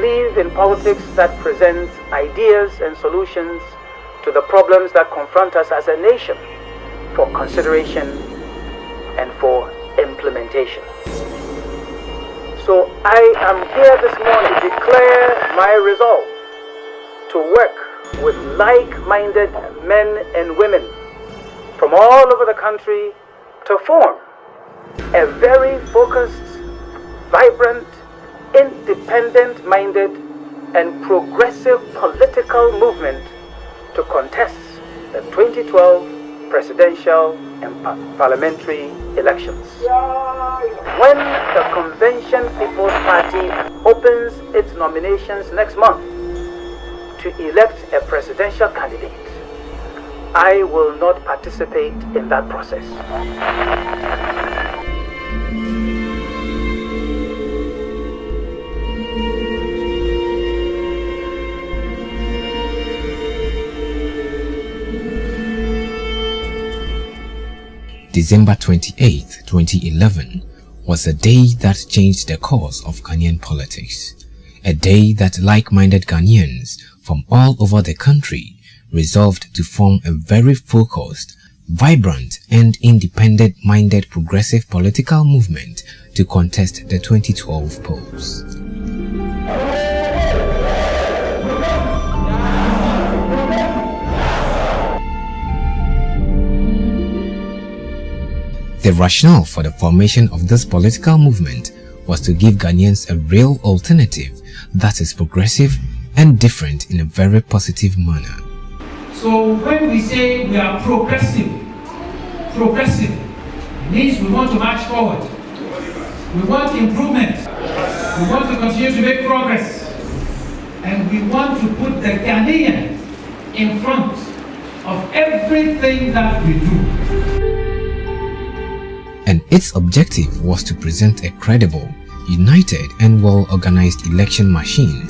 believe in politics that presents ideas and solutions to the problems that confront us as a nation for consideration and for implementation. So I am here this morning to declare my resolve to work with like-minded men and women from all over the country to form a very focused, vibrant, independent-minded and progressive political movement to contest the 2012 presidential and parliamentary elections. When the Convention People's Party opens its nominations next month to elect a presidential candidate, I will not participate in that process. December 28, 2011 was a day that changed the course of Ghanaian politics. A day that like-minded Ghanaians from all over the country resolved to form a very focused, vibrant and independent-minded progressive political movement to contest the 2012 polls. The rationale for the formation of this political movement was to give Ghanaians a real alternative that is progressive and different in a very positive manner. So when we say we are progressive means we want to march forward. We want improvement. We want to continue to make progress. And we want to put the Ghanaian in front of everything that we do. And its objective was to present a credible, united and well-organized election machine,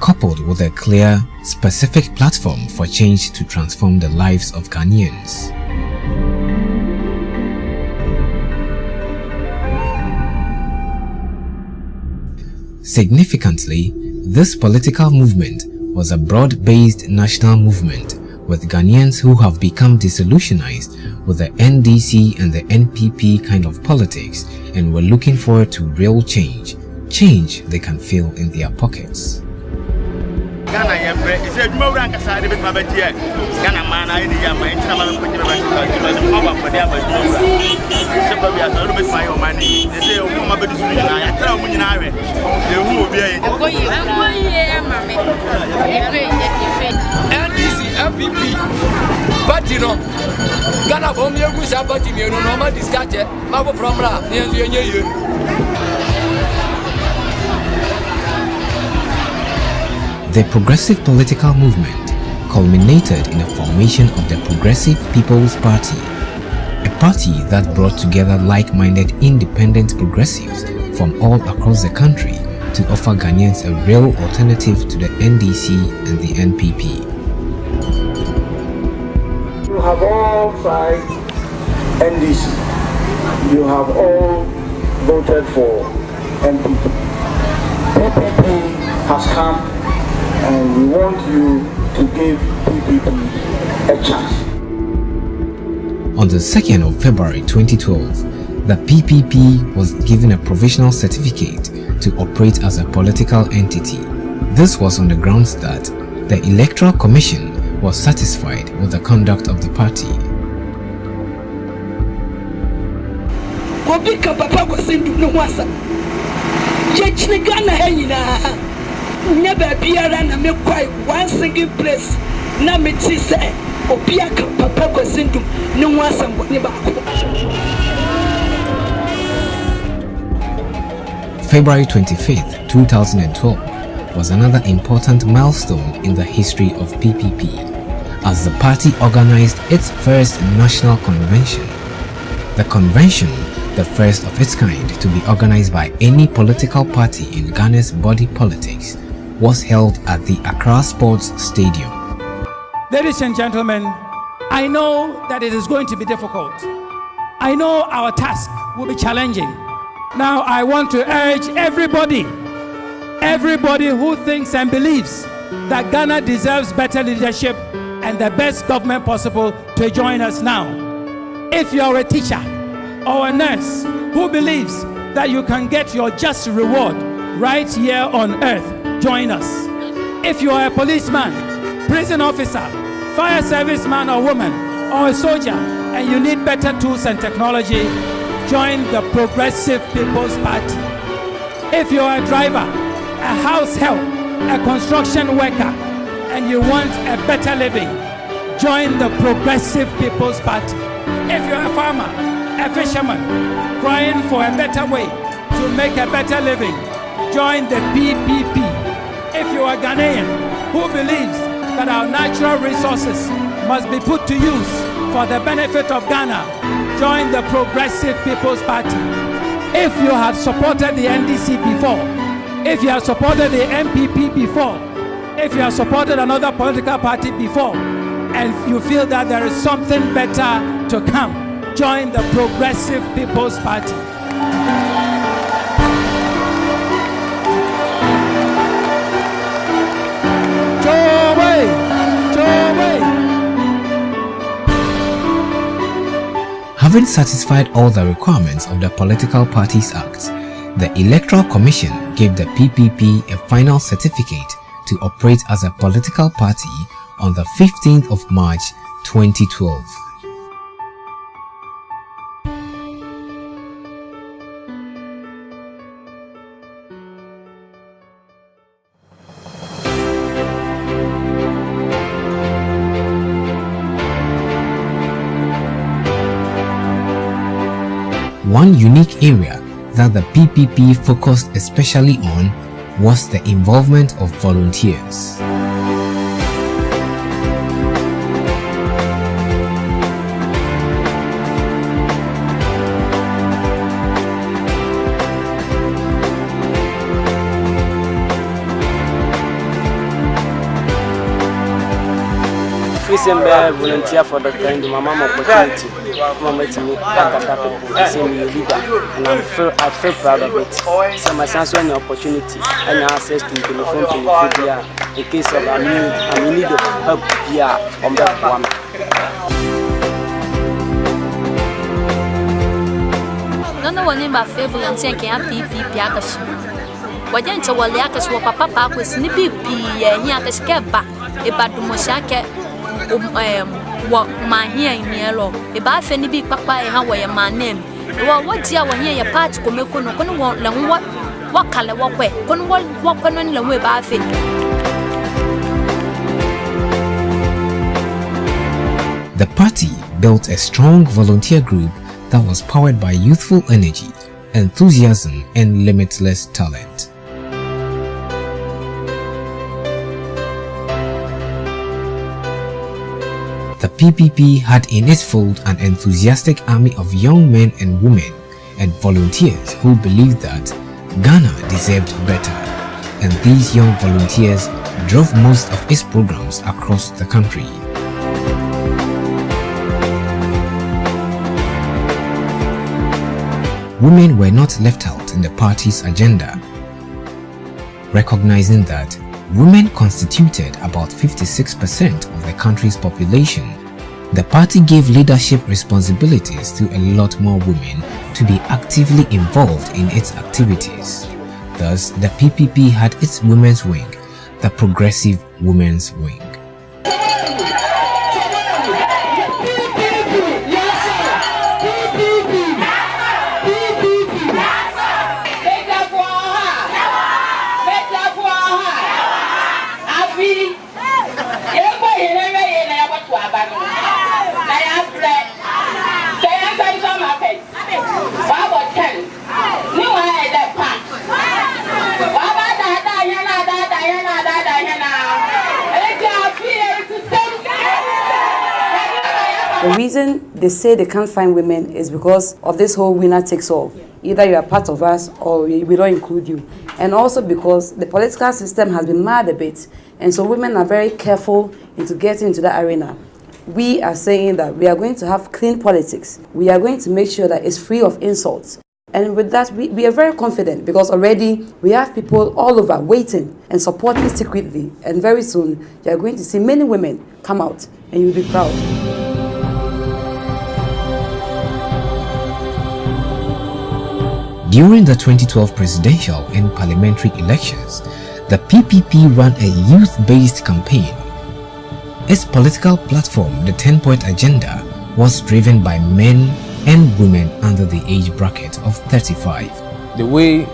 coupled with a clear, specific platform for change to transform the lives of Ghanaians. Significantly, this political movement was a broad-based national movement with Ghanaians who have become disillusionized with the NDC and the NPP kind of politics and were looking forward to real change they can feel in their pockets. MPP, but you know, Ghana from your good Sabbath, you know, normal discard, Mabo from La, near you. The progressive political movement culminated in the formation of the Progressive People's Party, a party that brought together like-minded independent progressives from all across the country to offer Ghanaians a real alternative to the NDC and the NPP. You have all tried NDC. You have all voted for NPP. PPP has come and we want you to give PPP a chance. On the 2nd of February 2012, the PPP was given a provisional certificate to operate as a political entity. This was on the grounds that the Electoral Commission was satisfied with the conduct of the party. One single place. February 25th, 2012 was another important milestone in the history of PPP, as the party organized its first national convention. The convention, the first of its kind to be organized by any political party in Ghana's body politics, was held at the Accra Sports Stadium. Ladies and gentlemen, I know that it is going to be difficult. I know our task will be challenging. Now I want to urge everybody everybody who thinks and believes that Ghana deserves better leadership and the best government possible to join us now. If you're a teacher or a nurse who believes that you can get your just reward right here on earth, join us. If you are a policeman, prison officer, fire service man or woman, or a soldier, and you need better tools and technology, join the Progressive People's Party. If you are a driver, a house help, a construction worker, and you want a better living, join the Progressive People's Party. If you're a farmer, a fisherman, crying for a better way to make a better living, join the PPP. If you are Ghanaian who believes that our natural resources must be put to use for the benefit of Ghana, join the Progressive People's Party. If you have supported the NDC before, if you have supported the MPP before, if you have supported another political party before, and you feel that there is something better to come, join the Progressive People's Party. Having satisfied all the requirements of the Political Parties Act, the Electoral Commission gave the PPP a final certificate to operate as a political party on the 15th of March 2012. One unique area that the PPP focused especially on was the involvement of volunteers. Volunteer for the kind of mama opportunity. Mama to me, and I feel proud of it. So my son's an opportunity and access to telephone to in case of I'm in need of help here on that one. No one in my favorite volunteer can be Piakash. What didn't you want Yakas or Papa was nippy and Yakas Keba, a bad Moshaka. My here in yellow, a bath any big papa, how I am my name. What dear when your parts come on, what color, what way, walk on the way bathing. The party built a strong volunteer group that was powered by youthful energy, enthusiasm, and limitless talent. The PPP had in its fold an enthusiastic army of young men and women and volunteers who believed that Ghana deserved better, and these young volunteers drove most of its programs across the country. Women were not left out in the party's agenda. Recognizing that women constituted about 56% of the country's population, the party gave leadership responsibilities to a lot more women to be actively involved in its activities. Thus, the PPP had its women's wing, the Progressive Women's Wing. The reason they say they can't find women is because of this whole winner takes all. Either you are part of us or we don't include you. And also because the political system has been mad a bit, and so women are very careful into getting into that arena. We are saying that we are going to have clean politics. We are going to make sure that it's free of insults. And with that, we are very confident because already we have people all over waiting and supporting secretly. And very soon, you are going to see many women come out and you'll be proud. During the 2012 presidential and parliamentary elections, the PPP ran a youth-based campaign. Its political platform, the 10-point agenda, was driven by men and women under the age bracket of 35. The way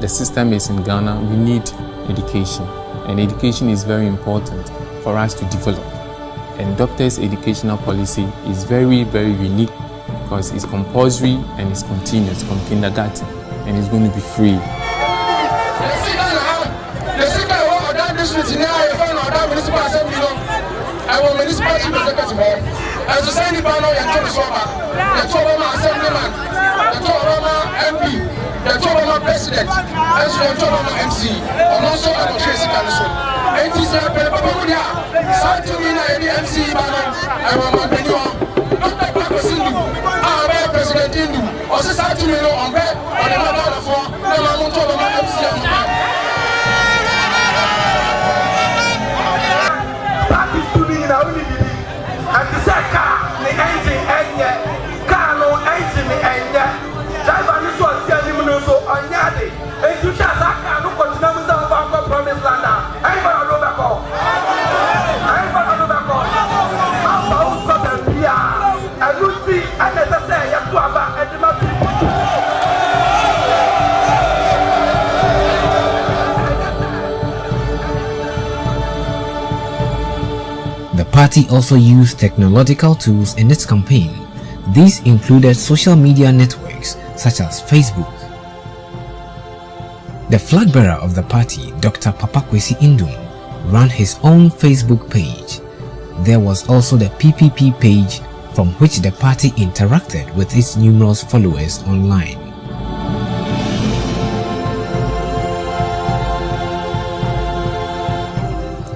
the system is in Ghana, we need education, and education is very important for us to develop. And doctors' educational policy is very, very unique because it's compulsory and it's continuous from kindergarten, and it's going to be free. As a Sandy Bano and Tony Soma, the Tobama Assemblyman, the Tobama MP, the Tobama President, as the Tobama MC, and also the Tracy Council. And this is a Pedagogia, Santumina and the MC Bano, I want my Benua, Dr. Pakosinu, our President Indu, or Santumino on bed, or the Mother for the Tobama MC. That is to be in our unity. And the second, the engine and car no engine and driver is what you so on Yadi. And you shall not continue to have promised land. I'm going to go back home. I'm going to go back home. I'm going to be and you see, and as I say, you have to have The party also used technological tools in its campaign. These included social media networks such as Facebook. The flag bearer of the party, Dr. Papakwesi Indum, ran his own Facebook page. There was also the PPP page from which the party interacted with its numerous followers online.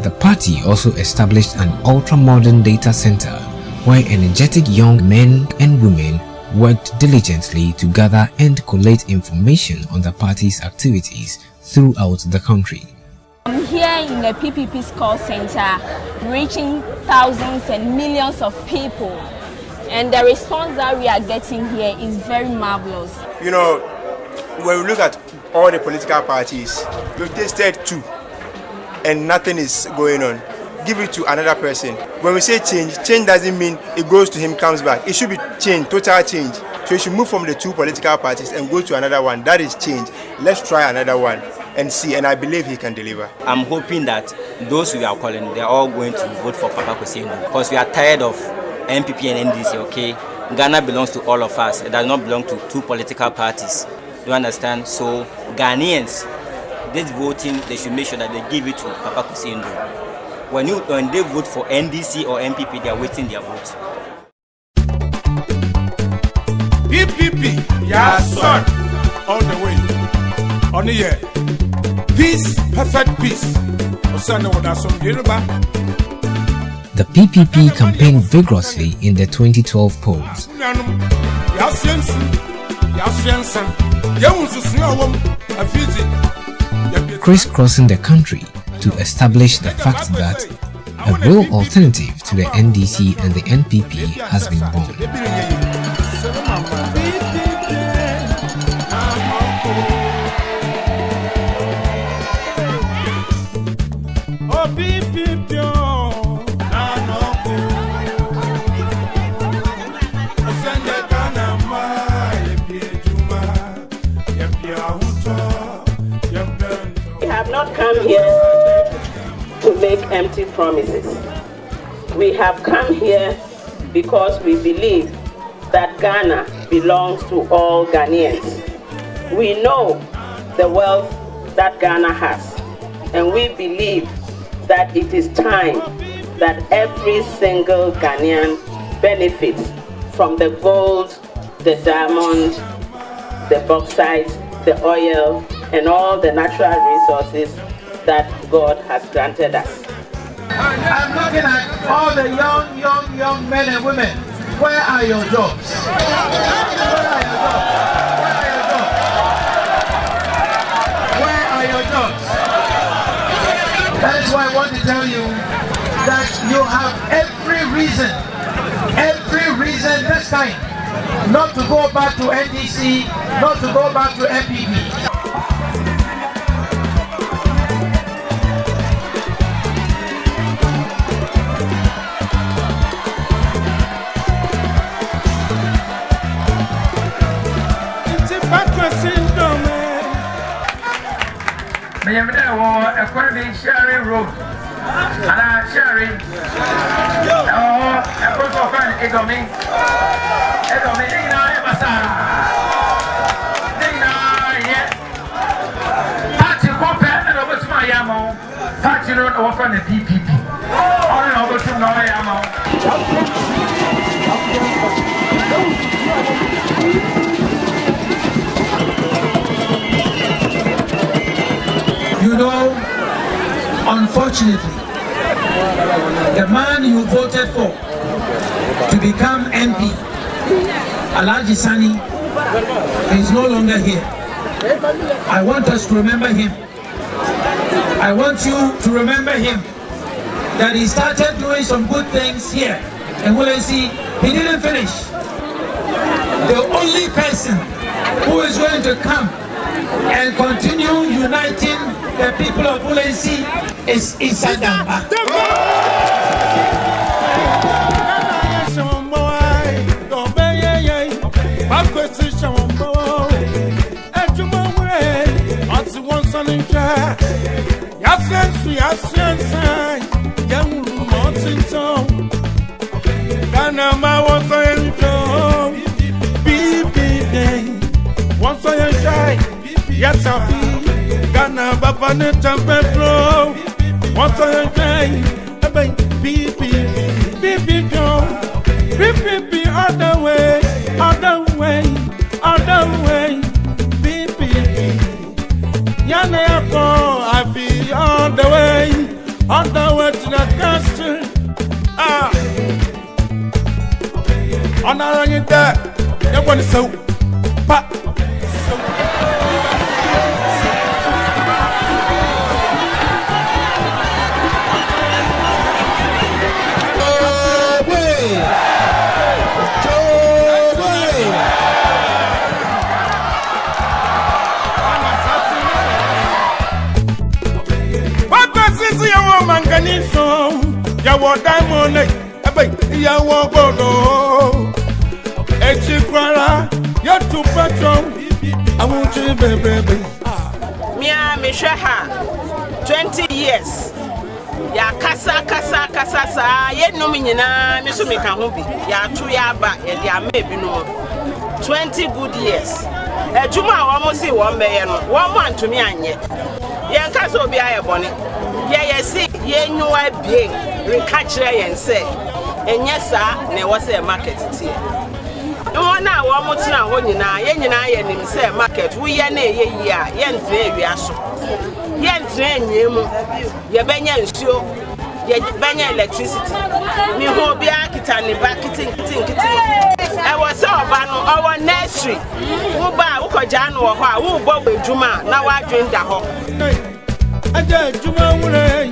The party also established an ultra-modern data center where energetic young men and women worked diligently to gather and collate information on the party's activities throughout the country. I'm here in the PPP's call center, reaching thousands and millions of people. And the response that we are getting here is very marvelous. You know, when we look at all the political parties, we've tasted two. And nothing is going on. Give it to another person. When we say change, change doesn't mean it goes to him, comes back. It should be change, total change. So you should move from the two political parties and go to another one. That is change. Let's try another one and see. And I believe he can deliver. I'm hoping that those we are calling, they're all going to vote for Papakwesi Indum because we are tired of MPP and NDC, okay? Ghana belongs to all of us. It does not belong to two political parties. Do you understand? So Ghanaians, this voting, they should make sure that they give it to Papakwesi Indum. When they vote for NDC or MPP, they are wasting their vote. PPP, yeah, son, all the way. On the year, peace, perfect peace. The PPP campaigned vigorously in the 2012 polls. Crisscrossing the country to establish the fact that a real alternative to the NDC and the NPP has been born. We have not come here to make empty promises. We have come here because we believe that Ghana belongs to all Ghanaians. We know the wealth that Ghana has, and we believe that it is time that every single Ghanaian benefits from the gold, the diamond, the bauxite, the oil, and all the natural resources that God has granted us. I'm looking at all the young men and women Where are your jobs? Where are your jobs? That is why I want to tell you that you have every reason this time not to go back to NDC, not to go back to MPP. I am there, according to Sherry Road. And Sherry, oh, I put for fun, Egomi, yes. Party compare and over to my Yamo, Party Road over the PPP. All over to Noyamo. You know, unfortunately, the man you voted for to become MP, Alhaji Sani, is no longer here. I want us to remember him. I want you to remember him, that he started doing some good things here. And we'll see, he didn't finish. The only person who is going to come and continue uniting the people of Ulensi is Isadamba. Yes, I feel Ghana, Bavane, Champion Flow. Once I die, beep, other way, beep. Yana, I feel on the way to the castle. On our own, that one is so. Yawo diamond, yawo gold. Echikwara, you to patron. I want you, baby. Mia Mishaha, 20 years. Ya kasa sa. Ye no minina, misu mikahubi. Ya tu ya ba, ya maybe no. 20 good years. Juma wamosi wambe no. Wamu to me anye. Yan kaso bi aye boni. Ye see, ye knew I be recatcher and say, and yes, sir, there was a market here. No one now, one more time, when you now, yen and him say market, we are near ye, yen train, we are so. Yen train, ye banya and show, ye banya electricity. Me hold be architect and back kitting. I was so bano, our nursery. Who buy, who could Jan or who bought with Juma, now I drink the home. Aja Juma Mure,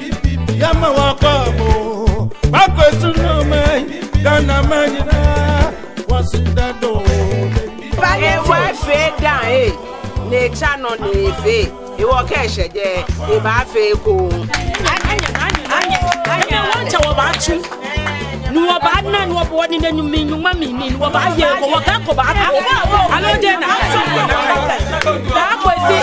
Yama Wakabo, Papa Sunome, Ghana Manina, what's in that door? By wife, down, eh? Nature non if you walk a shed, if I fail, I want to about you. No bad man, no born in the new meaning, mammy, no bad year, or what about. I know then. That was the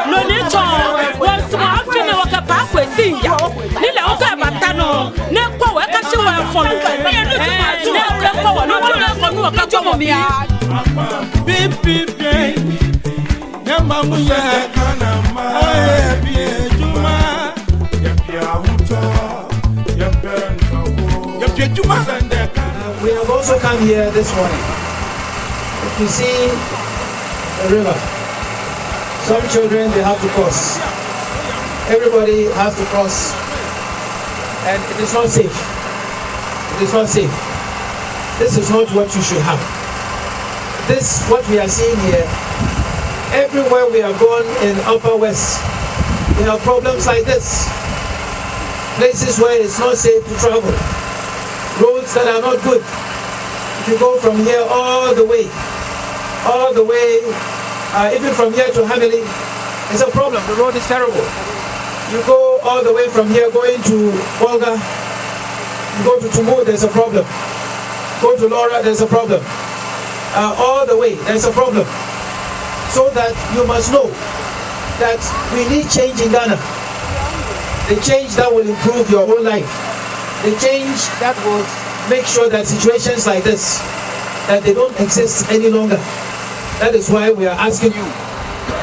no nature was to have been a walk up with Singa. Nilla Oka Batano, Nepo, I can show her for We have also come here this morning to see the river. Some children, they have to cross. Everybody has to cross. And it is not safe. It is not safe. This is not what you should have. This, what we are seeing here, everywhere we are going in Upper West, we have problems like this. Places where it's not safe to travel. Roads that are not good. If you go from here all the way, even from here to Hamilton, it's a problem. The road is terrible. You go all the way from here going to Volga, you go to Tumu, there's a problem. Go to Laura, there's a problem. All the way, there's a problem. So that you must know that we need change in Ghana. The change that will improve your whole life. The change that will make sure that situations like this, that they don't exist any longer. That is why we are asking you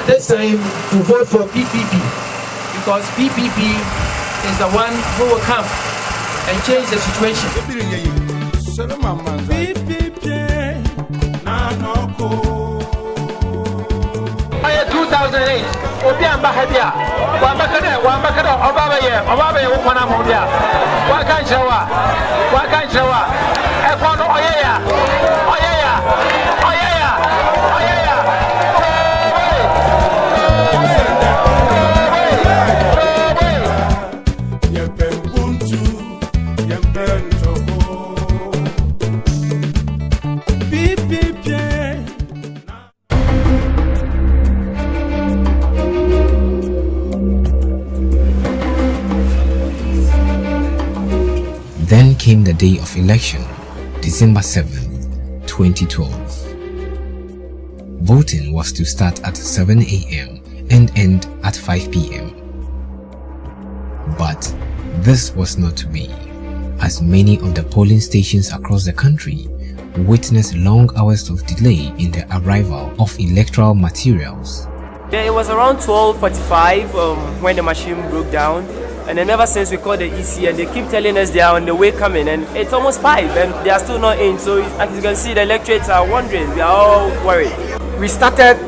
this time to vote for PPP. Because PPP is the one who will come and change the situation. 2008, Obi Ambahabia, Wambakada, Obaba, Wakana Mobia, Wakan Shawa, Ekwano Oyaya, Then came the day of election, December 7th, 2012. Voting was to start at 7 a.m. and end at 5 p.m. But this was not to be, as many of the polling stations across the country witnessed long hours of delay in the arrival of electoral materials. It was around 12:45 when the machine broke down. And then ever since we called the EC and they keep telling us they are on the way coming, and it's almost 5 and they are still not in. So as you can see, the electorates are wondering, we are all worried. We started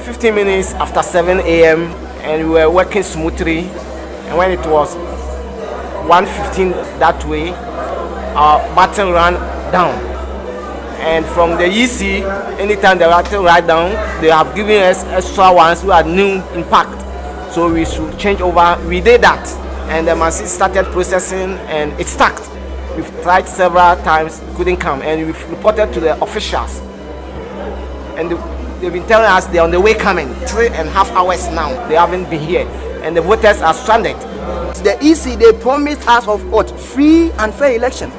15 minutes after 7 a.m. and we were working smoothly. And when it was 1:15 that way, our button ran down. And from the EC, anytime the button ran down, they have given us extra ones who are new impact. So we should change over. We did that, and the machine started processing, and it stuck. We've tried several times, couldn't come, and we've reported to the officials, and they've been telling us they're on the way coming. 3.5 hours now, they haven't been here, and the voters are stranded. The EC, they promised us of what? Free and fair election,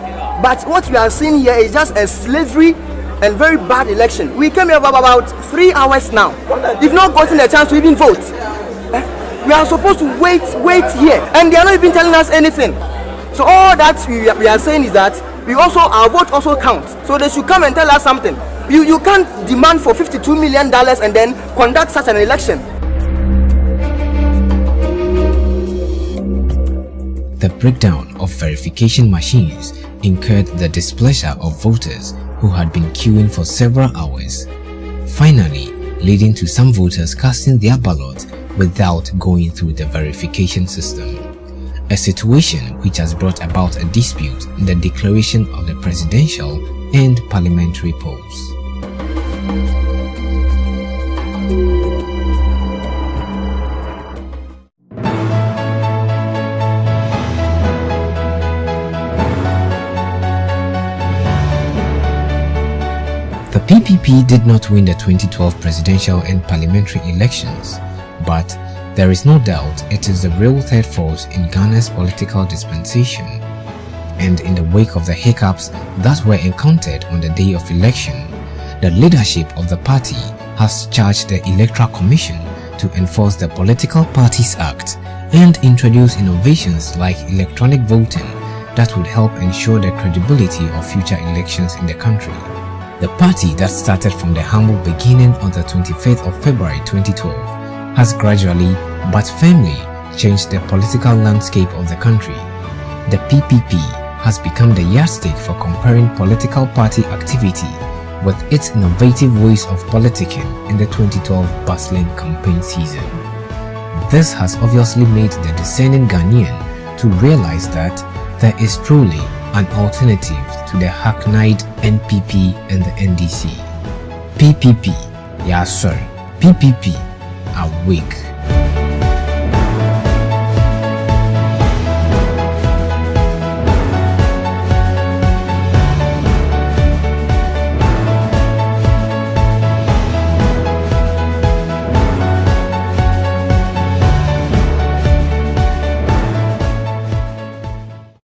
but what we are seeing here is just a slavery and very bad election. We came here for about 3 hours now. We've not gotten a chance to even vote. We are supposed to wait here, and they are not even telling us anything. So all that we are saying is that our vote also counts. So they should come and tell us something. You can't demand for $52 million and then conduct such an election. The breakdown of verification machines incurred the displeasure of voters who had been queuing for several hours, finally leading to some voters casting their ballot without going through the verification system, a situation which has brought about a dispute in the declaration of the presidential and parliamentary polls. The PPP did not win the 2012 presidential and parliamentary elections, but there is no doubt it is the real third force in Ghana's political dispensation. And in the wake of the hiccups that were encountered on the day of election, the leadership of the party has charged the Electoral Commission to enforce the Political Parties Act and introduce innovations like electronic voting that would help ensure the credibility of future elections in the country. The party that started from the humble beginning on the 25th of February 2012 has gradually but firmly changed the political landscape of the country. The PPP has become the yardstick for comparing political party activity with its innovative ways of politicking in the 2012 bustling campaign season. This has obviously made the discerning Ghanaian to realize that there is truly an alternative to the hackneyed NPP and the NDC. PPP, yeah sorry, PPP, awake.